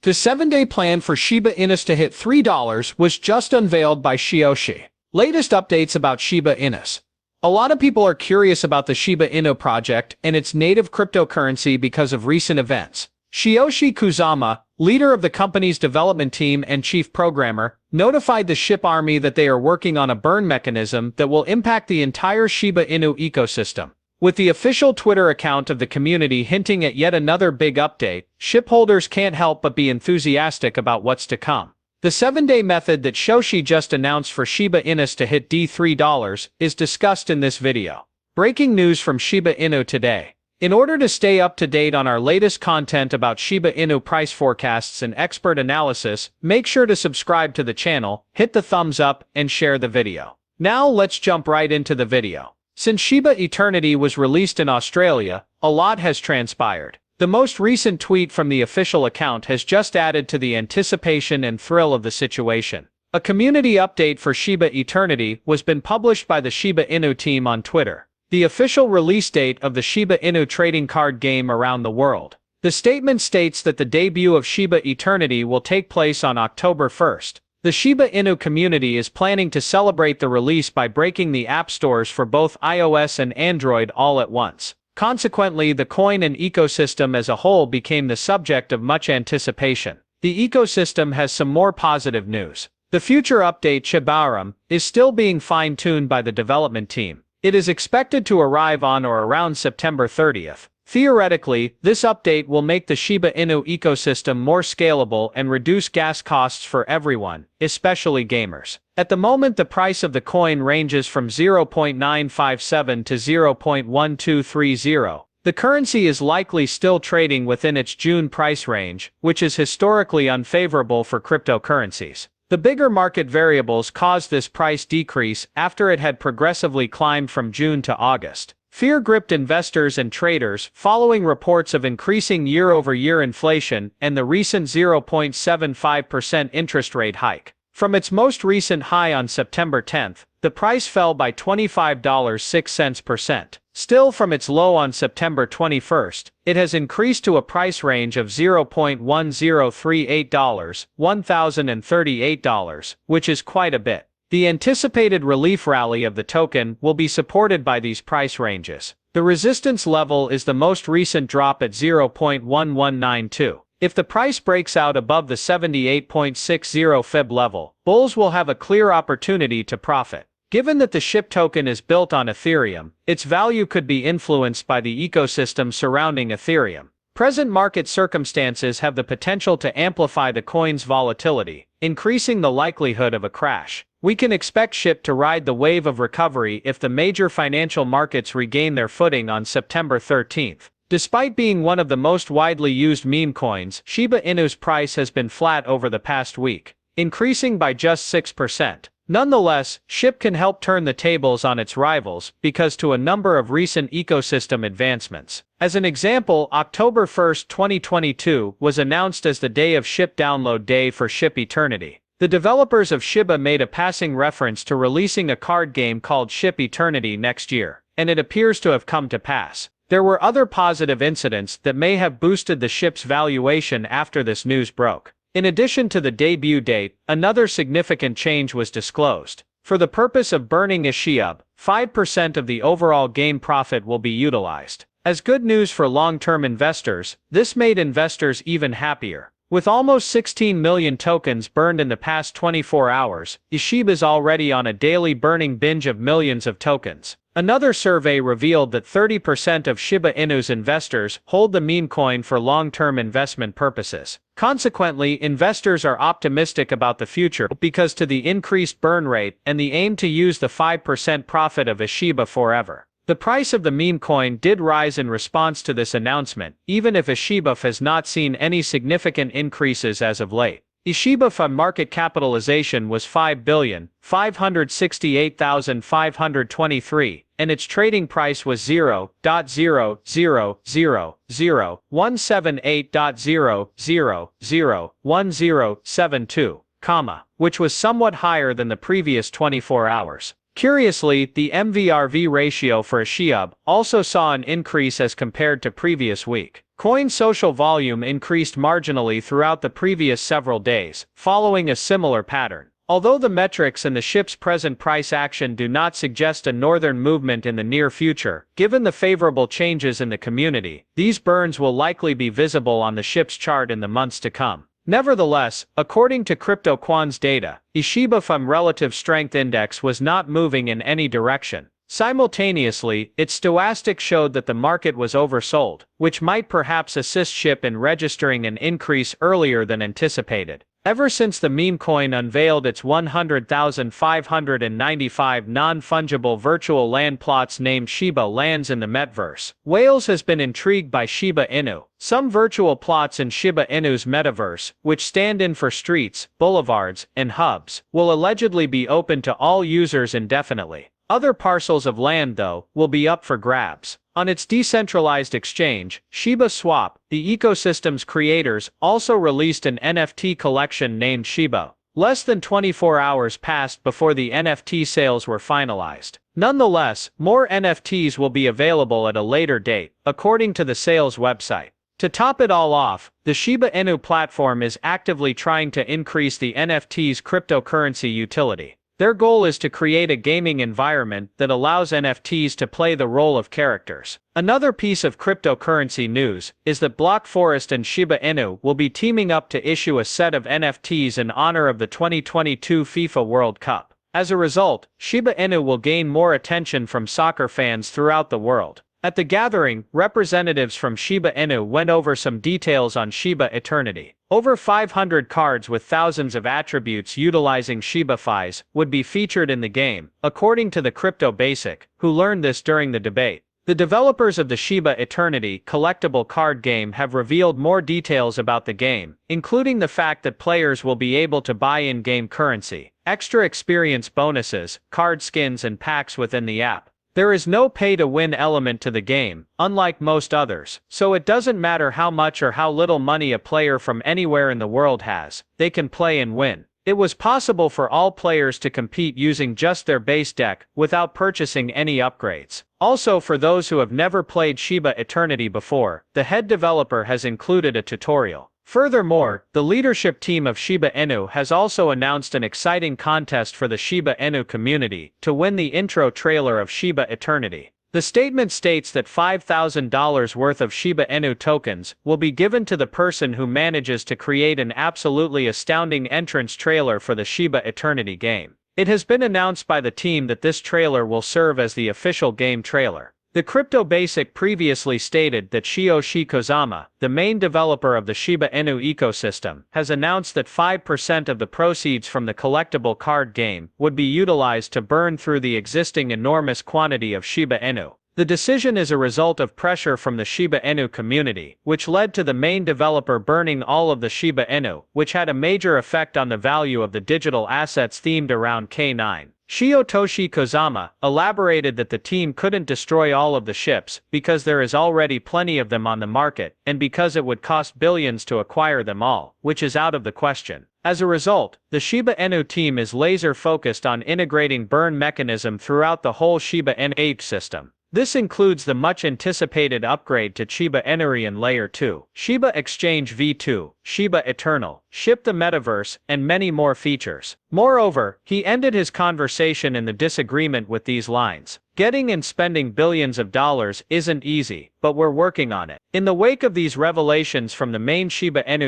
The 7-day plan for Shiba Inu to hit $3 was just unveiled by Shytoshi. Latest updates about Shiba Inu. A lot of people are curious about the Shiba Inu project and its native cryptocurrency because of recent events. Shytoshi Kusama, leader of the company's development team and chief programmer, notified the SHIB army that they are working on a burn mechanism that will impact the entire Shiba Inu ecosystem. With the official Twitter account of the community hinting at yet another big update, SHIB holders can't help but be enthusiastic about what's to come. The 7-day method that Shytoshi just announced for Shiba Inu to hit $3 is discussed in this video. Breaking news from Shiba Inu today. In order to stay up to date on our latest content about Shiba Inu price forecasts and expert analysis, make sure to subscribe to the channel, hit the thumbs up, and share the video. Now let's jump right into the video. Since Shiba Eternity was released in Australia, a lot has transpired. The most recent tweet from the official account has just added to the anticipation and thrill of the situation. A community update for Shiba Eternity was been published by the Shiba Inu team on Twitter. The official release date of the Shiba Inu trading card game around the world. The statement states that the debut of Shiba Eternity will take place on October 1st. The Shiba Inu community is planning to celebrate the release by breaking the app stores for both iOS and Android all at once. Consequently, the coin and ecosystem as a whole became the subject of much anticipation. The ecosystem has some more positive news. The future update Shiba Inu is still being fine-tuned by the development team. It is expected to arrive on or around September 30th. Theoretically, this update will make the Shiba Inu ecosystem more scalable and reduce gas costs for everyone, especially gamers. At the moment, the price of the coin ranges from 0.957 to 0.1230. The currency is likely still trading within its June price range, which is historically unfavorable for cryptocurrencies. The bigger market variables caused this price decrease after it had progressively climbed from June to August. Fear gripped investors and traders following reports of increasing year-over-year inflation and the recent 0.75% interest rate hike. From its most recent high on September 10th, the price fell by $25.06%. Still, from its low on September 21st, it has increased to a price range of $0.1038, $1,038, which is quite a bit. The anticipated relief rally of the token will be supported by these price ranges. The resistance level is the most recent drop at 0.1192. If the price breaks out above the 78.60 fib level, bulls will have a clear opportunity to profit. Given that the SHIB token is built on Ethereum, its value could be influenced by the ecosystem surrounding Ethereum. Present market circumstances have the potential to amplify the coin's volatility, increasing the likelihood of a crash. We can expect SHIB to ride the wave of recovery if the major financial markets regain their footing on September 13th. Despite being one of the most widely used meme coins, Shiba Inu's price has been flat over the past week, increasing by just 6%. Nonetheless, SHIB can help turn the tables on its rivals because to a number of recent ecosystem advancements. As an example, October 1, 2022 was announced as the day of SHIB download day for Shiba Eternity. The developers of Shiba made a passing reference to releasing a card game called Shiba Eternity next year, and it appears to have come to pass. There were other positive incidents that may have boosted the SHIB's valuation after this news broke. In addition to the debut date, another significant change was disclosed. For the purpose of burning a SHIB, 5% of the overall game profit will be utilized. As good news for long-term investors, this made investors even happier. With almost 16 million tokens burned in the past 24 hours, SHIB is already on a daily burning binge of millions of tokens. Another survey revealed that 30% of Shiba Inu's investors hold the meme coin for long-term investment purposes. Consequently, investors are optimistic about the future because to the increased burn rate and the aim to use the 5% profit of a Shiba forever. The price of the meme coin did rise in response to this announcement, even if Shiba has not seen any significant increases as of late. Shiba market capitalization was $5,568,523, and its trading price was 0.0000178.0001072, which was somewhat higher than the previous 24 hours. Curiously, the MVRV ratio for a SHIB also saw an increase as compared to previous week. Coin social volume increased marginally throughout the previous several days, following a similar pattern. Although the metrics and the SHIB's present price action do not suggest a northern movement in the near future, given the favorable changes in the community, these burns will likely be visible on the SHIB's chart in the months to come. Nevertheless, according to CryptoQuant's data, the Shiba Inu relative strength index was not moving in any direction. Simultaneously, its stochastic showed that the market was oversold, which might perhaps assist SHIB in registering an increase earlier than anticipated. Ever since the meme coin unveiled its 100,595 non-fungible virtual land plots named Shiba lands in the metaverse, Wales has been intrigued by Shiba Inu. Some virtual plots in Shiba Inu's metaverse, which stand in for streets, boulevards, and hubs, will allegedly be open to all users indefinitely. Other parcels of land, though, will be up for grabs. On its decentralized exchange, Shiba Swap, the ecosystem's creators also released an NFT collection named Shiba. Less than 24 hours passed before the NFT sales were finalized. Nonetheless, more NFTs will be available at a later date, according to the sales website. To top it all off, the Shiba Inu platform is actively trying to increase the NFT's cryptocurrency utility. Their goal is to create a gaming environment that allows NFTs to play the role of characters. Another piece of cryptocurrency news is that Block Forest and Shiba Inu will be teaming up to issue a set of NFTs in honor of the 2022 FIFA World Cup. As a result, Shiba Inu will gain more attention from soccer fans throughout the world. At the gathering, representatives from Shiba Inu went over some details on Shiba Eternity. Over 500 cards with thousands of attributes utilizing Shiba Fis would be featured in the game, according to the Crypto Basic, who learned this during the debate. The developers of the Shiba Eternity collectible card game have revealed more details about the game, including the fact that players will be able to buy in-game currency, extra experience bonuses, card skins and packs within the app. There is no pay-to-win element to the game, unlike most others, so it doesn't matter how much or how little money a player from anywhere in the world has, they can play and win. It was possible for all players to compete using just their base deck, without purchasing any upgrades. Also, for those who have never played Shiba Eternity before, the head developer has included a tutorial. Furthermore, the leadership team of Shiba Inu has also announced an exciting contest for the Shiba Inu community to win the intro trailer of Shiba Eternity. The statement states that $5,000 worth of Shiba Inu tokens will be given to the person who manages to create an absolutely astounding entrance trailer for the Shiba Eternity game. It has been announced by the team that this trailer will serve as the official game trailer. The Crypto Basic previously stated that Shytoshi, the main developer of the Shiba Inu ecosystem, has announced that 5% of the proceeds from the collectible card game would be utilized to burn through the existing enormous quantity of Shiba Inu. The decision is a result of pressure from the Shiba Inu community, which led to the main developer burning all of the Shiba Inu, which had a major effect on the value of the digital assets themed around K9. Shytoshi elaborated that the team couldn't destroy all of the ships because there is already plenty of them on the market, and because it would cost billions to acquire them all, which is out of the question. As a result, the Shiba Inu team is laser-focused on integrating burn mechanism throughout the whole Shiba Inu ecosystem. This includes the much-anticipated upgrade to Shiba Inu Layer 2, Shiba Exchange V2, Shiba Eternal, SHIB the Metaverse, and many more features. Moreover, he ended his conversation in the disagreement with these lines. Getting and spending billions of dollars isn't easy, but we're working on it. In the wake of these revelations from the main Shiba Inu